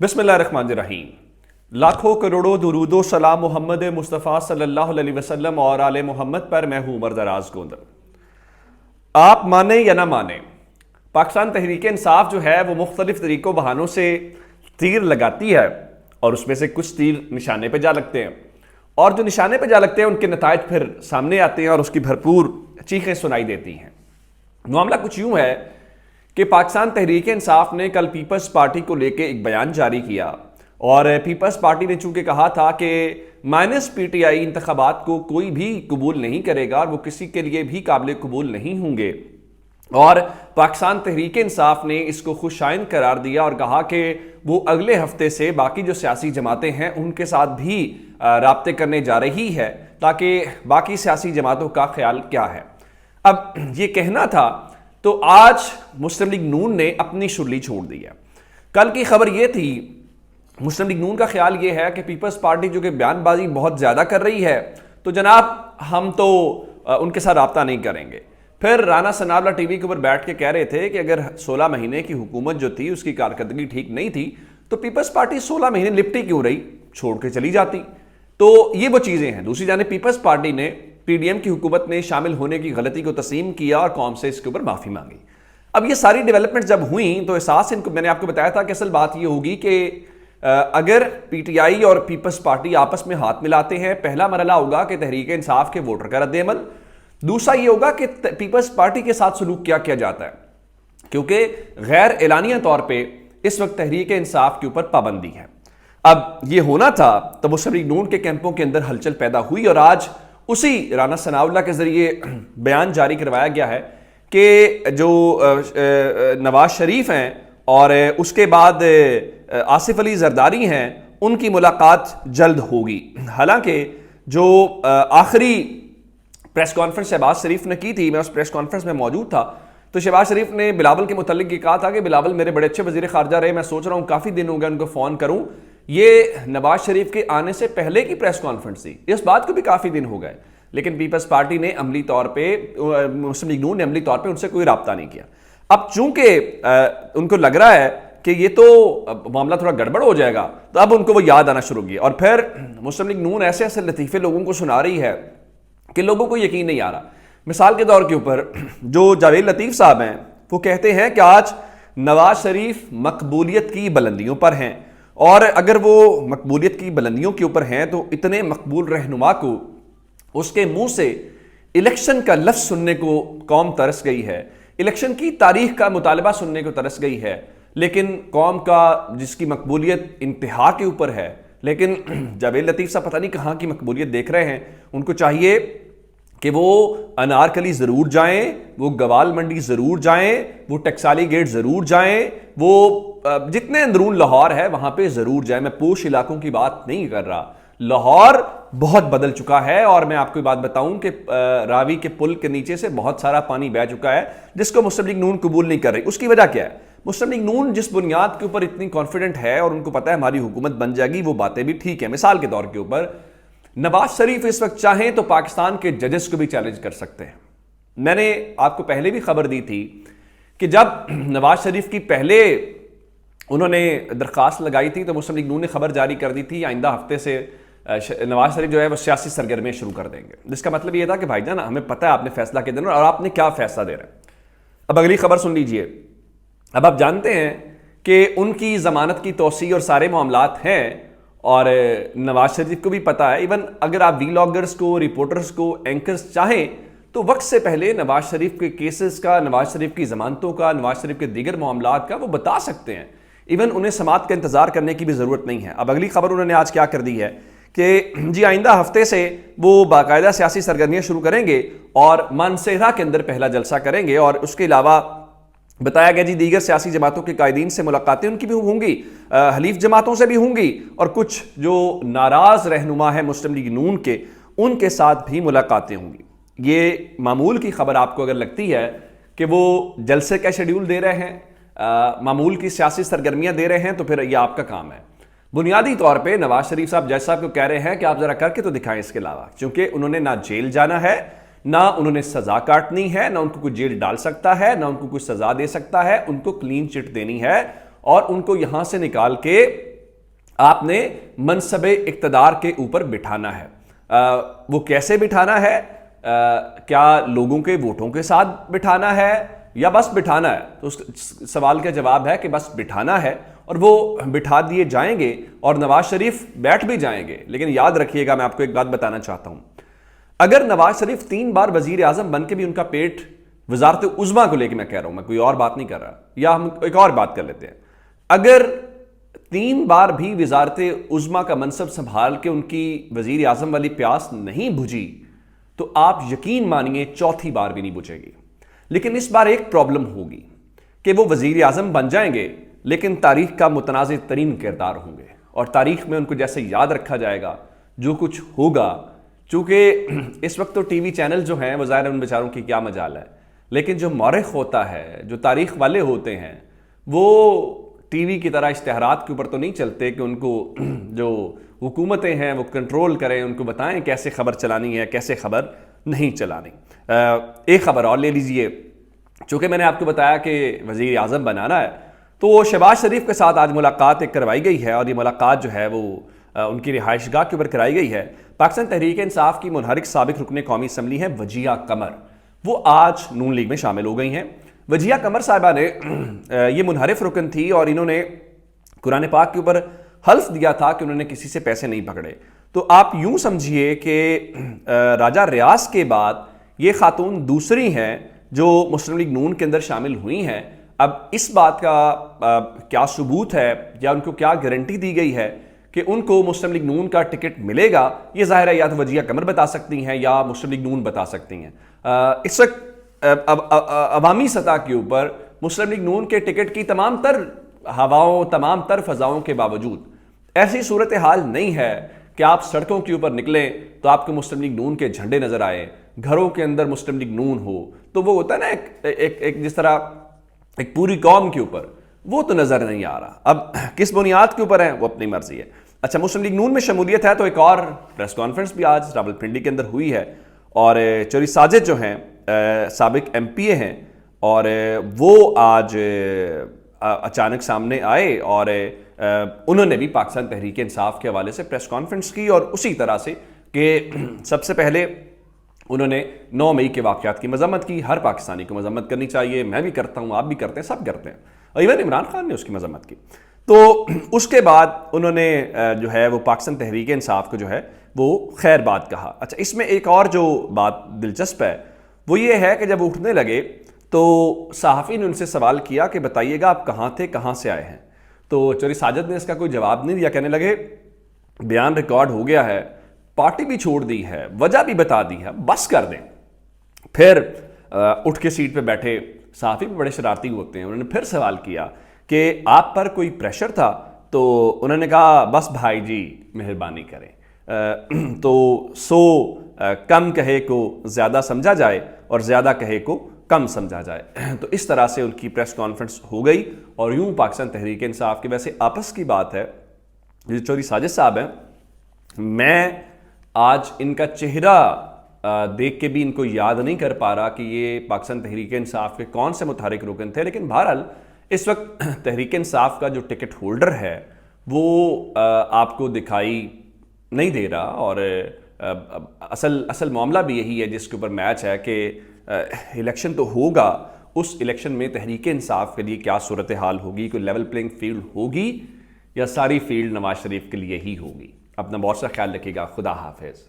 बिस्मिल्लाहिर्रहमानिर्रहीम। लाखों करोड़ों दुरूदो सलाम मोहम्मद मुस्तफ़ा सल्लल्लाहु अलैहि वसल्लम और आले मोहम्मद पर। मैं हूं उमर दराज गोंदल। आप माने या ना माने, पाकिस्तान तहरीक इंसाफ जो है वो मुख्तलिफ तरीक़ों बहानों से तीर लगाती है और उसमें से कुछ तीर निशाने पर जा लगते हैं और जो निशाने पर जा लगते हैं उनके नतायज फिर सामने आते हैं और उसकी भरपूर चीखें सुनाई देती हैं। मामला कुछ यूं है कि पाकिस्तान तहरीक इंसाफ ने कल पीपल्स पार्टी को लेकर एक बयान जारी किया और पीपल्स पार्टी ने चूंकि कहा था कि माइनस पीटीआई इंतखाबात को कोई भी कबूल नहीं करेगा और वो किसी के लिए भी काबिल कबूल नहीं होंगे, और पाकिस्तान तहरीक इंसाफ ने इसको खुशाइन करार दिया और कहा कि वो अगले हफ्ते से बाकी जो सियासी जमातें हैं उनके साथ भी राब्ते करने जा रही है ताकि बाकी सियासी जमातों का ख्याल क्या है। अब ये कहना था तो आज मुस्लिम लीग नून ने अपनी शुर्ली छोड़ दी है। कल की खबर यह थी, मुस्लिम लीग नून का ख्याल यह है कि पीपल्स पार्टी जो कि बयानबाजी बहुत ज्यादा कर रही है तो जनाब हम तो उनके साथ राब्ता नहीं करेंगे। फिर राना सनाउल्लाह टीवी के ऊपर बैठ के कह रहे थे कि अगर 16 महीने की हुकूमत जो थी उसकी कारकर्दगी ठीक नहीं थी तो पीपल्स पार्टी 16 महीने लिपटी क्यों रही, छोड़ के चली जाती। तो ये वो चीजें हैं। दूसरी जाने पीपल्स पार्टी ने पीडीएम की हुकूमत में शामिल होने की गलती को तस्लीम किया और कौम से इसके ऊपर माफी मांगी। अब ये सारी डेवलपमेंट जब हुई तो एहसास इनको, मैंने आपको बताया था कि असल बात ये होगी कि अगर पीटीआई और पीपल्स पार्टी आपस में हाथ मिलाते हैं, पहला मरला होगा कि तहरीक इंसाफ के वोटर का रद्द-ए-अमल, दूसरा ये होगा कि पीपल्स पार्टी के साथ सलूक क्या किया जाता है, क्योंकि गैर एलानिया तौर पर इस वक्त तहरीक इंसाफ के ऊपर पाबंदी है। अब ये होना था तो मुस्लिम लीग नून के कैंपों के अंदर हलचल पैदा हुई और आज उसी राना सनाउल्लाह के जरिए बयान जारी करवाया गया है कि जो नवाज शरीफ हैं और उसके बाद आसिफ अली जरदारी हैं उनकी मुलाकात जल्द होगी। हालांकि जो आखिरी प्रेस कॉन्फ्रेंस शहबाज शरीफ ने की थी, मैं उस प्रेस कॉन्फ्रेंस में मौजूद था, तो शहबाज शरीफ ने बिलावल के मुतालिक ये कहा था कि बिलावल मेरे बड़े अच्छे वजीर खारजा रहे, मैं सोच रहा हूं काफी दिन हो गए उनको फोन करूं। ये नवाज शरीफ के आने से पहले की प्रेस कॉन्फ्रेंस थी, इस बात को भी काफी दिन हो गए, लेकिन पीपल्स पार्टी ने अमली तौर पे, मुस्लिम लीग नून ने अमली तौर पे उनसे कोई राब्ता नहीं किया। अब चूंकि उनको लग रहा है कि ये तो मामला थोड़ा गड़बड़ हो जाएगा तो अब उनको वो याद आना शुरू किया और फिर मुस्लिम लीग नून ऐसे ऐसे लतीफे लोगों को सुना रही है कि लोगों को यकीन नहीं आ रहा। मिसाल के तौर के ऊपर जो जावेद लतीफ साहब हैं वो कहते हैं कि आज नवाज शरीफ मकबूलियत की बुलंदियों पर हैं और अगर वो मकबूलियत की बुलंदियों के ऊपर हैं तो इतने मकबूल रहनुमा को उसके मुंह से इलेक्शन का लफ्ज सुनने को कौम तरस गई है, इलेक्शन की तारीख का मुतालबा सुनने को तरस गई है, लेकिन कौम का जिसकी मकबूलियत इंतहा के ऊपर है, लेकिन जावेद लतीफ साहब पता नहीं कहाँ की मकबूलियत देख रहे हैं। उनको चाहिए कि वो अनारकली जरूर जाएं, वो गवाल मंडी जरूर जाएं, वो टकसाली गेट जरूर जाएं, वो जितने अंदरून लाहौर है वहां पे जरूर जाएं। मैं पोश इलाकों की बात नहीं कर रहा, लाहौर बहुत बदल चुका है और मैं आपको बात बताऊं कि रावी के पुल के नीचे से बहुत सारा पानी बह चुका है जिसको मुस्लिम लीग नून कबूल नहीं कर रही। उसकी वजह क्या है? मुस्लिम लीग नून जिस बुनियाद के ऊपर इतनी कॉन्फिडेंट है और उनको पता है हमारी हुकूमत बन जाएगी, वो बातें भी ठीक है। मिसाल के तौर के ऊपर नवाज शरीफ इस वक्त चाहें तो पाकिस्तान के जजेस को भी चैलेंज कर सकते हैं। मैंने आपको पहले भी खबर दी थी कि जब नवाज शरीफ की पहले उन्होंने दरख्वास्त लगाई थी तो मुस्लिम लीग नून ने खबर जारी कर दी थी आइंदा हफ्ते से नवाज शरीफ जो है वो सियासी सरगर्मियां शुरू कर देंगे, जिसका मतलब ये था कि भाईजान हमें पता है आपने फैसला के दिन और आपने क्या फैसला दे रहे हैं। अब अगली खबर सुन लीजिए। अब आप जानते हैं कि उनकी जमानत की तोसी और सारे मामलात हैं और नवाज शरीफ को भी पता है। इवन अगर आप वीलॉगर्स को, रिपोर्टर्स को, एंकर्स चाहें तो वक्त से पहले नवाज शरीफ के केसेस का, नवाज शरीफ की जमानतों का, नवाज शरीफ के दीगर मामलात का वो बता सकते हैं। इवन उन्हें समात का इंतजार करने की भी जरूरत नहीं है। अब अगली खबर उन्होंने आज क्या कर दी है कि जी आइंदा हफ्ते से वो बाकायदा सियासी सरगर्मियां शुरू करेंगे और मानसेरा के अंदर पहला जलसा करेंगे और उसके अलावा बताया गया जी दीगर सियासी जमातों के कायदीन से मुलाकातें उनकी भी होंगी, हलीफ जमातों से भी होंगी और कुछ जो नाराज रहनुमा है मुस्लिम लीग नून के उनके साथ भी मुलाकातें होंगी। ये मामूल की खबर आपको अगर लगती है कि वो जलसे का शेड्यूल दे रहे हैं, मामूल की सियासी सरगर्मियां दे रहे हैं, तो फिर यह आपका काम है। बुनियादी तौर पे नवाज शरीफ साहब जज साहब को कह रहे हैं कि आप जरा करके तो दिखाएं इसके अलावा, क्योंकि उन्होंने ना जेल जाना है, ना उन्होंने सजा काटनी है, ना उनको कोई जेल डाल सकता है, ना उनको कोई सजा दे सकता है, उनको क्लीन चिट देनी है और उनको यहां से निकाल के आपने मनसब इक़्तिदार के ऊपर बिठाना है। वो कैसे बिठाना है? क्या लोगों के वोटों के साथ बिठाना है या बस बिठाना है? तो उस सवाल का जवाब है कि बस बिठाना है, और वो बिठा दिए जाएंगे और नवाज शरीफ बैठ भी जाएंगे। लेकिन याद रखिएगा, मैं आपको एक बात बताना चाहता हूं, अगर नवाज शरीफ 3 बार वजीर आजम बन के भी उनका पेट वजारत उज़्मा को लेकर, मैं कह रहा हूं, मैं कोई और बात नहीं कर रहा, या हम एक और बात कर लेते हैं, अगर 3 बार भी वजारत उज़्मा का मनसब संभाल के उनकी वजीर आजम वाली प्यास नहीं बुझी, तो आप यकीन मानिए चौथी बार भी नहीं बुझेगी। लेकिन इस बार एक प्रॉब्लम होगी कि वो वजीर आजम बन जाएंगे, लेकिन तारीख का मुतनाज़ तरीन किरदार होंगे, और तारीख में उनको जैसे याद रखा जाएगा जो कुछ होगा। चूंकि इस वक्त तो टीवी चैनल जो हैं वो ज़ाहिर है उन बेचारों की क्या मजाल है, लेकिन जो मौरख होता है, जो तारीख वाले होते हैं, वो टीवी की तरह इश्तहारात के ऊपर तो नहीं चलते कि उनको जो हुकूमतें हैं वो कंट्रोल करें, उनको बताएं कैसे खबर चलानी है, कैसे खबर नहीं चलानी। एक खबर और ले लीजिए, चूंकि मैंने आपको बताया कि वजीर आजम बनाना है, तो शहबाज शरीफ के साथ आज मुलाकात एक करवाई गई है, और ये मुलाकात जो है वो उनकी रिहाइशगाह के ऊपर कराई गई है। पाकिस्तान तहरीक इंसाफ की मुनहरिक साबिक रुकन कौमी असम्बली है वजिया कमर, वो आज नून लीग में शामिल हो गई हैं। वजिया कमर साहिबा ने ये मुनहरिफ रुकन थी, और इन्होंने कुरान पाक के ऊपर हल्फ दिया था कि उन्होंने किसी से पैसे नहीं पकड़े। तो आप यूं समझिए कि राजा रियाज के बाद ये खातून दूसरी हैं जो मुस्लिम लीग नून के अंदर शामिल हुई हैं। अब इस बात का क्या सबूत है या उनको क्या गारंटी दी गई है कि उनको मुस्लिम लीग नून का टिकट मिलेगा? ये जाहिर है या तो वजिया कमर बता सकती हैं या मुस्लिम लीग नून बता सकती हैं। इस वक्त अवामी सतह के ऊपर मुस्लिम लीग नून के टिकट की तमाम तर हवाओं, तमाम तर फजाओं के बावजूद ऐसी सूरत हाल नहीं है कि आप सड़कों के ऊपर निकलें तो आपको मुस्लिम लीग नून के झंडे नजर आए, घरों के अंदर मुस्लिम लीग नून हो। तो वो होता है ना एक जिस तरह एक पूरी कौम के ऊपर, वो तो नजर नहीं आ रहा। अब किस बुनियाद के ऊपर है वो अपनी मर्जी है। अच्छा, मुस्लिम लीग नून में शमूलियत है तो एक और प्रेस कॉन्फ्रेंस भी आज रावलपिंडी के अंदर हुई है, और चोरी साजिद जो हैं साबिक MPA हैं, और वो आज अचानक सामने आए और उन्होंने भी पाकिस्तान तहरीक इंसाफ के हवाले से प्रेस कॉन्फ्रेंस की, और उसी तरह से कि सबसे पहले उन्होंने 9 मई के वाक़यात की मजम्मत की। हर पाकिस्तानी को मजम्मत करनी चाहिए, मैं भी करता हूँ, आप भी करते हैं, सब करते हैं, और इवन इमरान खान ने उसकी मजम्मत की। तो उसके बाद उन्होंने जो है वो पाकिस्तान तहरीक इंसाफ को जो है वो खैर बात कहा। अच्छा, इसमें एक और जो बात दिलचस्प है वो ये है कि जब उठने लगे तो सहाफ़ी ने उनसे सवाल किया कि बताइएगा आप कहाँ थे, कहाँ से आए हैं। तो चोरी साजिद ने इसका कोई जवाब नहीं दिया, कहने लगे बयान रिकॉर्ड हो गया है, पार्टी भी छोड़ दी है, वजह भी बता दी है, बस कर दें। फिर उठ के सीट पे बैठे सहाफ़ी भी बड़े शरारती होते हैं, उन्होंने फिर सवाल किया कि आप पर कोई प्रेशर था? तो उन्होंने कहा बस भाई जी मेहरबानी करें, तो कम कहे को ज़्यादा समझा जाए और ज़्यादा कहे को कम समझा जाए। तो इस तरह से उनकी प्रेस कॉन्फ्रेंस हो गई, और यूं पाकिस्तान तहरीक इंसाफ की वैसे आपस की बात है, जो चौधरी साजिद साहब हैं, मैं आज इनका चेहरा देख के भी इनको याद नहीं कर पा रहा कि ये पाकिस्तान तहरीक इंसाफ के कौन से मुतहरिक रुकन थे। लेकिन बहरहाल इस वक्त तहरीक इंसाफ का जो टिकट होल्डर है वो आपको दिखाई नहीं दे रहा, और असल मामला भी यही है जिसके ऊपर मैच है कि इलेक्शन तो होगा, उस इलेक्शन में तहरीक इंसाफ के लिए क्या सूरत हाल होगी, कोई लेवल प्लेइंग फील्ड होगी या सारी फील्ड नवाज शरीफ के लिए ही होगी। अपना बहुत सा ख्याल रखिएगा। खुदा हाफिज।